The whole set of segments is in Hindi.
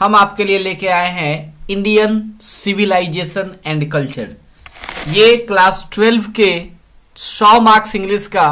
हम आपके लिए लेके आए हैं इंडियन सिविलाइजेशन एंड कल्चर। ये क्लास 12 के 100 मार्क्स इंग्लिश का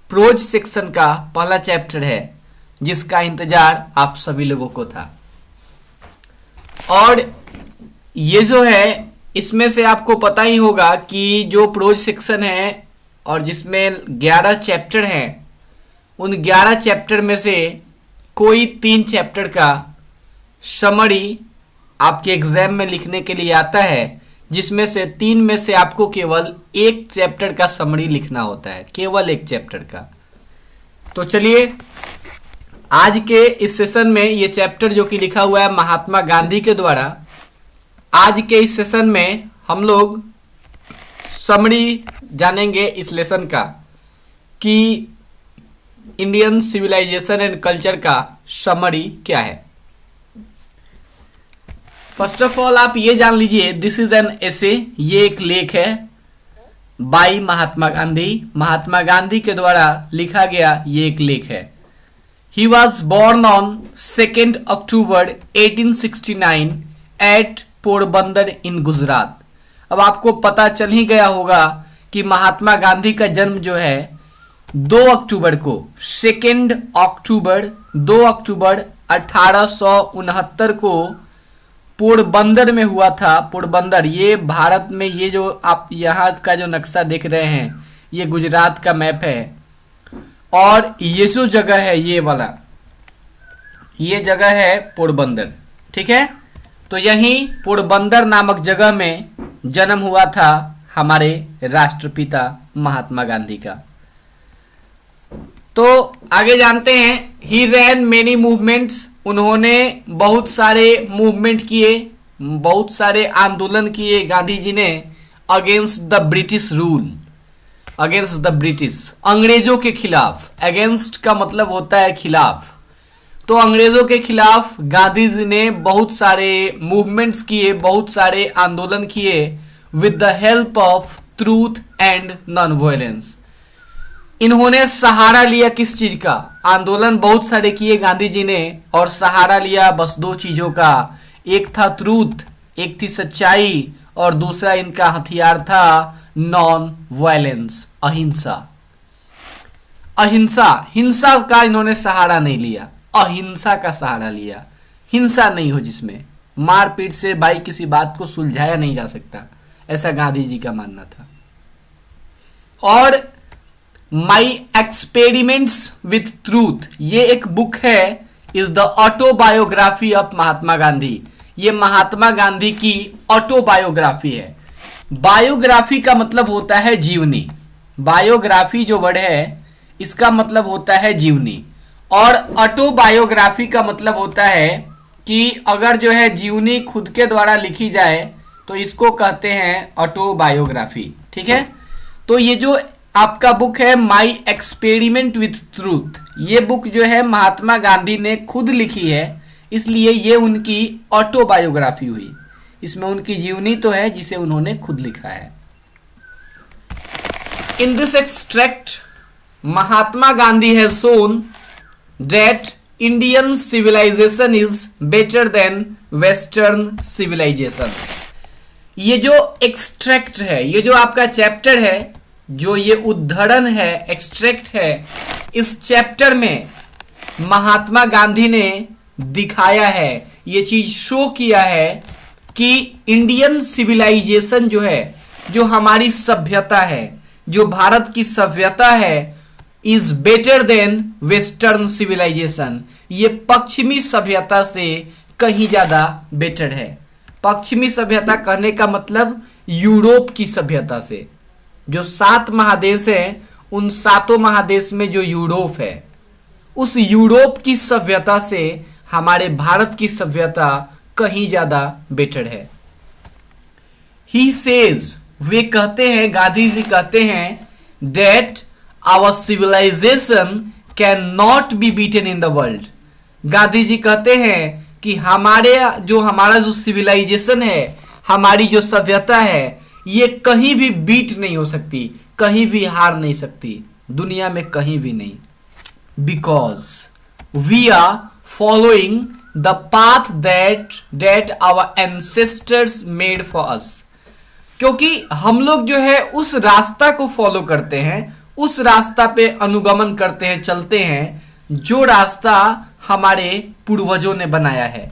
प्रोज सेक्शन का पहला चैप्टर है, जिसका इंतजार आप सभी लोगों को था। और ये जो है, इसमें से आपको पता ही होगा कि जो प्रोज सेक्शन है और जिसमें 11 चैप्टर हैं, उन 11 चैप्टर में से कोई 3 चैप्टर का समरी आपके एग्जाम में लिखने के लिए आता है, जिसमें से 3 में से आपको केवल एक चैप्टर का समरी लिखना होता है, केवल एक चैप्टर का। तो चलिए, आज के इस सेशन में ये चैप्टर जो कि लिखा हुआ है महात्मा गांधी के द्वारा, आज के इस सेशन में हम लोग समरी जानेंगे इस लेसन का कि इंडियन सिविलाइजेशन एंड कल्चर का समरी क्या है। फर्स्ट ऑफ ऑल आप ये जान लीजिए, दिस इज एन एसे, ये एक लेख है बाय महात्मा गांधी। महात्मा गांधी के द्वारा लिखा गया ये एक लेख है। He was born on 2 October 1869 at Porbandar in Gujarat. अब आपको पता चल ही गया होगा कि महात्मा गांधी का जन्म जो है 2 अक्टूबर को, 2 अक्टूबर 2 अक्टूबर 1869 को पोरबंदर में हुआ था। पोरबंदर, ये भारत में, ये जो आप यहाँ का जो नक्शा देख रहे हैं, ये गुजरात का मैप है। और ये जो जगह है, ये वाला, ये जगह है पोरबंदर, ठीक है। तो यहीं पोरबंदर नामक जगह में जन्म हुआ था हमारे राष्ट्रपिता महात्मा गांधी का। तो आगे जानते हैं, ही रैन मेनी मूवमेंट्स, उन्होंने बहुत सारे मूवमेंट किए, बहुत सारे आंदोलन किए गांधी जी ने against the British rule, against the British, अंग्रेजों के खिलाफ। अगेंस्ट का मतलब होता है खिलाफ। तो अंग्रेजों के खिलाफ गांधी जी ने बहुत सारे मूवमेंट्स किए, बहुत सारे आंदोलन किए with the help of truth and non violence. इन्होंने सहारा लिया किस चीज का? आंदोलन बहुत सारे किए गांधी जी ने और सहारा लिया बस 2 चीजों का। एक था ट्रूथ, एक थी सच्चाई, और दूसरा इनका हथियार था नॉन वायलेंस, अहिंसा। अहिंसा, हिंसा का इन्होंने सहारा नहीं लिया, अहिंसा का सहारा लिया। हिंसा नहीं हो जिसमें मारपीट से भाई किसी बात को सुलझाया नहीं जा सकता, ऐसा गांधी जी का मानना था। और माई एक्सपेरिमेंट्स विथ ट्रूथ, ये एक बुक है, is the autobiography of Mahatma Gandhi. ये महात्मा गांधी की ऑटोबायोग्राफी है। बायोग्राफी का मतलब होता है जीवनी। बायोग्राफी जो वर्ड है, इसका मतलब होता है जीवनी। और ऑटोबायोग्राफी का मतलब होता है कि अगर जो है जीवनी खुद के द्वारा लिखी जाए तो इसको कहते हैं ऑटोबायोग्राफी, ठीक है। तो ये जो आपका बुक है माई एक्सपेरिमेंट विथ ट्रूथ, ये बुक जो है महात्मा गांधी ने खुद लिखी है, इसलिए ये उनकी ऑटोबायोग्राफी हुई। इसमें उनकी जीवनी तो है जिसे उन्होंने खुद लिखा है। In this extract Mahatma Gandhi has shown that Indian civilization is better than Western civilization। ये जो एक्सट्रैक्ट है, ये जो आपका चैप्टर है, जो ये उद्धरण है, एक्सट्रैक्ट है, इस चैप्टर में महात्मा गांधी ने दिखाया है, ये चीज शो किया है कि इंडियन सिविलाइजेशन जो है, जो हमारी सभ्यता है, जो भारत की सभ्यता है, is better than western civilization. ये पश्चिमी सभ्यता से कहीं ज्यादा बेटर है। पश्चिमी सभ्यता कहने का मतलब यूरोप की सभ्यता से। जो 7 महादेश है, उन 7 महादेश में जो यूरोप है, उस यूरोप की सभ्यता से हमारे भारत की सभ्यता कहीं ज्यादा बेटर है। ही सेज, वे कहते हैं, गांधी जी कहते हैं, that our civilization can not be beaten in the world. Gandhi ji कहते हैं कि हमारा जो सिविलाइजेशन है, हमारी जो सभ्यता है, ये कहीं भी बीट नहीं हो सकती, कहीं भी हार नहीं सकती, दुनिया में कहीं भी नहीं। Because we are following the path that our ancestors made for us. क्योंकि हम लोग जो है उस रास्ता को फॉलो करते हैं, उस रास्ता पे अनुगमन करते हैं, चलते हैं जो रास्ता हमारे पूर्वजों ने बनाया है।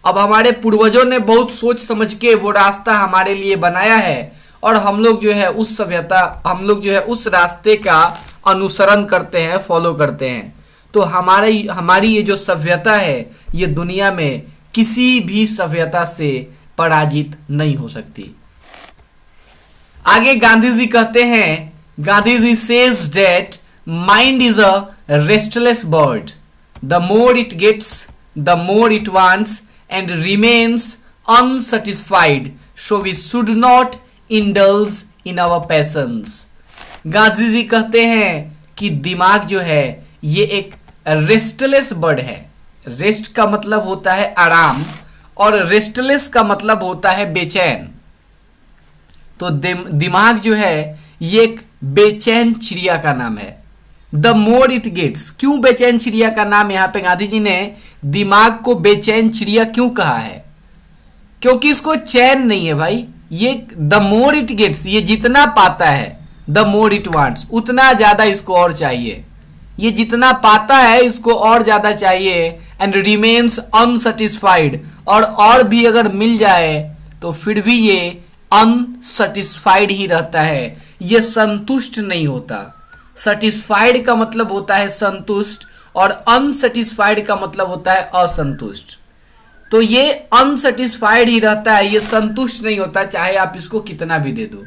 अब हमारे पूर्वजों ने बहुत सोच समझ के वो रास्ता हमारे लिए बनाया है और हम लोग जो है उस रास्ते का अनुसरण करते हैं, फॉलो करते हैं। तो हमारी ये जो सभ्यता है ये दुनिया में किसी भी सभ्यता से पराजित नहीं हो सकती। आगे गांधी जी कहते हैं, Gandhi ji says that mind is a restless bird, the more it gets the more it wants and remains unsatisfied, so we should not indulge in our passions। Gandhi ji कहते हैं कि दिमाग जो है ये एक रेस्टलेस बर्ड है। रेस्ट का मतलब होता है आराम और रेस्टलेस का मतलब होता है बेचैन। तो दिमाग जो है ये एक बेचैन चिड़िया का नाम है। द मोर इट गेट्स, क्यों बेचैन चिड़िया का नाम यहाँ पे गांधी जी ने दिमाग को बेचैन चिड़िया क्यों कहा है? क्योंकि इसको चैन नहीं है भाई। ये द मोर इट गेट्स, ये जितना पाता है, द मोर इट वांट्स, उतना ज्यादा इसको और चाहिए। ये जितना पाता है इसको और ज्यादा चाहिए। एंड रिमेन्स अनसेटिस्फाइड, और भी अगर मिल जाए तो फिर भी ये अनसेटिस्फाइड ही रहता है, ये संतुष्ट नहीं होता। सेटिस्फाइड का मतलब होता है संतुष्ट और अनसेटिस्फाइड का मतलब होता है असंतुष्ट। तो ये अनसेटिस्फाइड ही रहता है, ये संतुष्ट नहीं होता चाहे आप इसको कितना भी दे दो।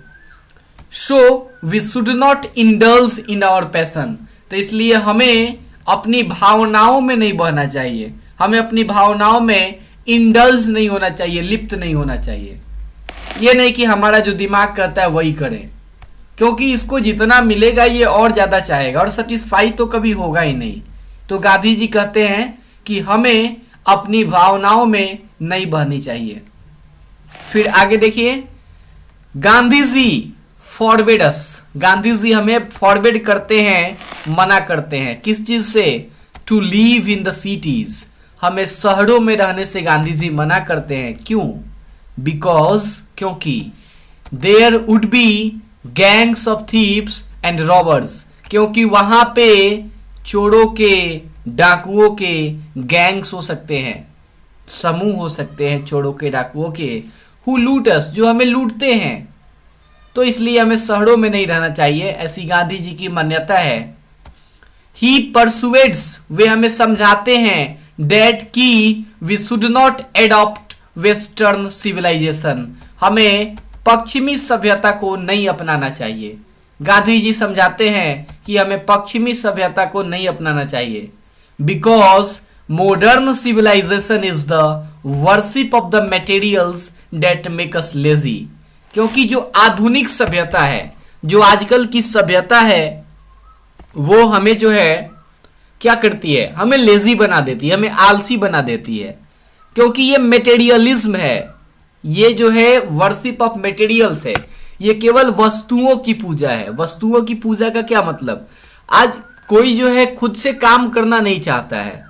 So we should not indulge in our passion, तो इसलिए हमें अपनी भावनाओं में नहीं बहना चाहिए, हमें अपनी भावनाओं में इंडल्ज नहीं होना चाहिए, लिप्त नहीं होना चाहिए। ये नहीं कि हमारा जो दिमाग कहता है वही करें, क्योंकि इसको जितना मिलेगा ये और ज्यादा चाहेगा और सेटिस्फाई तो कभी होगा ही नहीं। तो गांधी जी कहते हैं कि हमें अपनी भावनाओं में नहीं बहनी चाहिए। फिर आगे देखिए, गांधी जी फॉरबिड अस, गांधी जी हमें फॉरबिड करते हैं, मना करते हैं। किस चीज से? To live in the cities, हमें शहरों में रहने से गांधी जी मना करते हैं। क्यों? बिकॉज, क्योंकि there would be gangs of thieves and robbers, क्योंकि वहां पे चोरों के, डाकुओं के गैंग्स हो सकते हैं, समूह हो सकते हैं चोरों के, डाकुओं के, हु लूट अस, जो हमें लूटते हैं। तो इसलिए हमें शहरों में नहीं रहना चाहिए, ऐसी गांधी जी की मान्यता है। ही परसुएड्स, वे हमें समझाते हैं, डेट की we should not adopt western civilization, हमें पश्चिमी सभ्यता को नहीं अपनाना चाहिए। गांधी जी समझाते हैं कि हमें पश्चिमी सभ्यता को नहीं अपनाना चाहिए। Because modern civilization is the worship of the materials that make us lazy, क्योंकि जो आधुनिक सभ्यता है, जो आजकल की सभ्यता है, वो हमें जो है क्या करती है, हमें लेजी बना देती है, हमें आलसी बना देती है। क्योंकि ये मटेरियलिज्म है, ये जो है वर्शिप ऑफ मटेरियल्स है, ये केवल वस्तुओं की पूजा है। वस्तुओं की पूजा का क्या मतलब? आज कोई जो है खुद से काम करना नहीं चाहता है।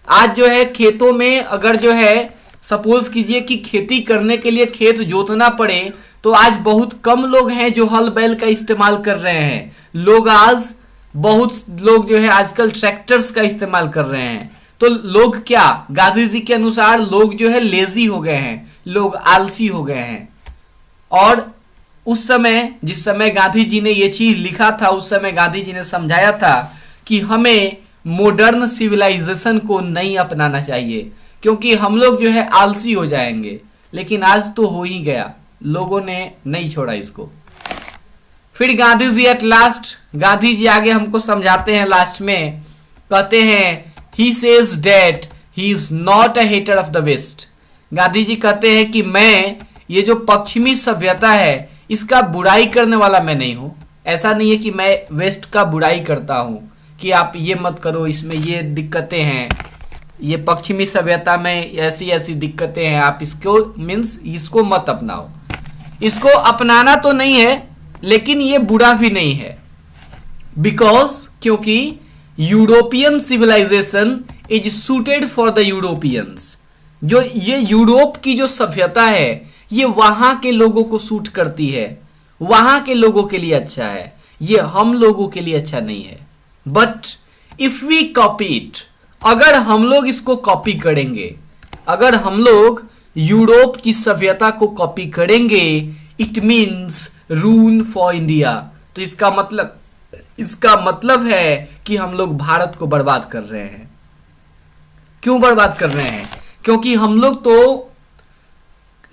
आज जो है खेतों में अगर जो है सपोज कीजिए कि खेती करने के लिए खेत जोतना पड़े, तो आज बहुत कम लोग हैं जो हल बैल का इस्तेमाल कर रहे हैं। बहुत लोग जो है आजकल ट्रैक्टर्स का इस्तेमाल कर रहे हैं। तो लोग क्या, गांधी जी के अनुसार लोग जो है लेजी हो गए हैं, लोग आलसी हो गए हैं। और उस समय, जिस समय गांधी जी ने ये चीज लिखा था, उस समय गांधी जी ने समझाया था कि हमें मॉडर्न सिविलाइजेशन को नहीं अपनाना चाहिए, क्योंकि हम लोग जो है आलसी हो जाएंगे। लेकिन आज तो हो ही गया, लोगों ने नहीं छोड़ा इसको। फिर गांधी जी एट लास्ट, गांधी जी आगे हमको समझाते हैं, लास्ट में कहते हैं, he says that he is not a hater of the west। Gandhi ji कहते हैं कि मैं ये जो पश्चिमी सभ्यता है इसका बुराई करने वाला मैं नहीं हूं। ऐसा नहीं है कि मैं वेस्ट का बुराई करता हूं कि आप ये मत करो, इसमें ये दिक्कतें हैं, ये पश्चिमी सभ्यता में ऐसी ऐसी दिक्कतें हैं, आप इसको इसको मत अपनाओ। इसको अपनाना तो नहीं है, लेकिन ये बुरा भी नहीं है। बिकॉज, क्योंकि European civilization is suited for the Europeans. जो ये यूरोप की जो सभ्यता है ये वहां के लोगों को सूट करती है, वहां के लोगों के लिए अच्छा है, ये हम लोगों के लिए अच्छा नहीं है। But if we copy it, अगर हम लोग इसको कॉपी करेंगे, अगर हम लोग यूरोप की सभ्यता को कॉपी करेंगे, इट मीन्स रून फॉर इंडिया। तो इसका मतलब है कि हम लोग भारत को बर्बाद कर रहे हैं। क्यों बर्बाद कर रहे हैं? क्योंकि हम लोग तो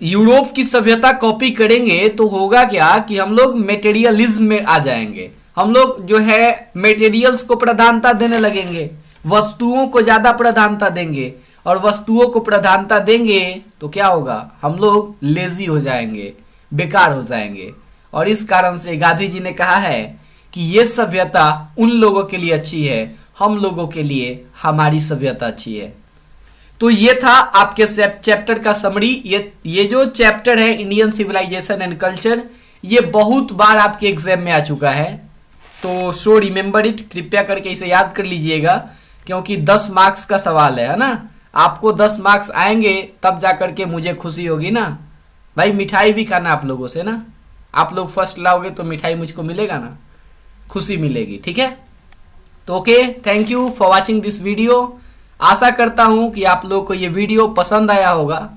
यूरोप की सभ्यता कॉपी करेंगे तो होगा क्या कि हम लोग मेटेरियलिज्म में आ जाएंगे। हम लोग जो है मेटेरियल्स को प्रधानता देने लगेंगे, वस्तुओं को ज्यादा प्रधानता देंगे, और वस्तुओं को प्रधानता देंगे तो क्या होगा, हम लोग लेजी हो जाएंगे, बेकार हो जाएंगे। और इस कारण से गांधी जी ने कहा है कि ये सभ्यता उन लोगों के लिए अच्छी है, हम लोगों के लिए हमारी सभ्यता अच्छी है। तो ये था आपके चैप्टर का समरी। ये जो चैप्टर है इंडियन सिविलाइजेशन एंड कल्चर, ये बहुत बार आपके एग्जाम में आ चुका है, तो सो रिमेंबर इट, कृपया करके इसे याद कर लीजिएगा, क्योंकि 10 मार्क्स का सवाल है ना। आपको 10 मार्क्स आएंगे तब जा करके मुझे खुशी होगी ना भाई। मिठाई भी खाना आप लोगों से ना, आप लोग फर्स्ट लाओगे तो मिठाई मुझको मिलेगा ना, खुशी मिलेगी, ठीक है। तो okay, thank you for watching this video. आशा करता हूं कि आप लोगों को ये वीडियो पसंद आया होगा,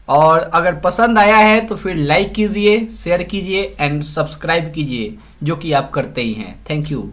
और अगर पसंद आया है तो फिर लाइक कीजिए, शेयर कीजिए एंड सब्सक्राइब कीजिए, जो कि आप करते ही हैं। Thank you.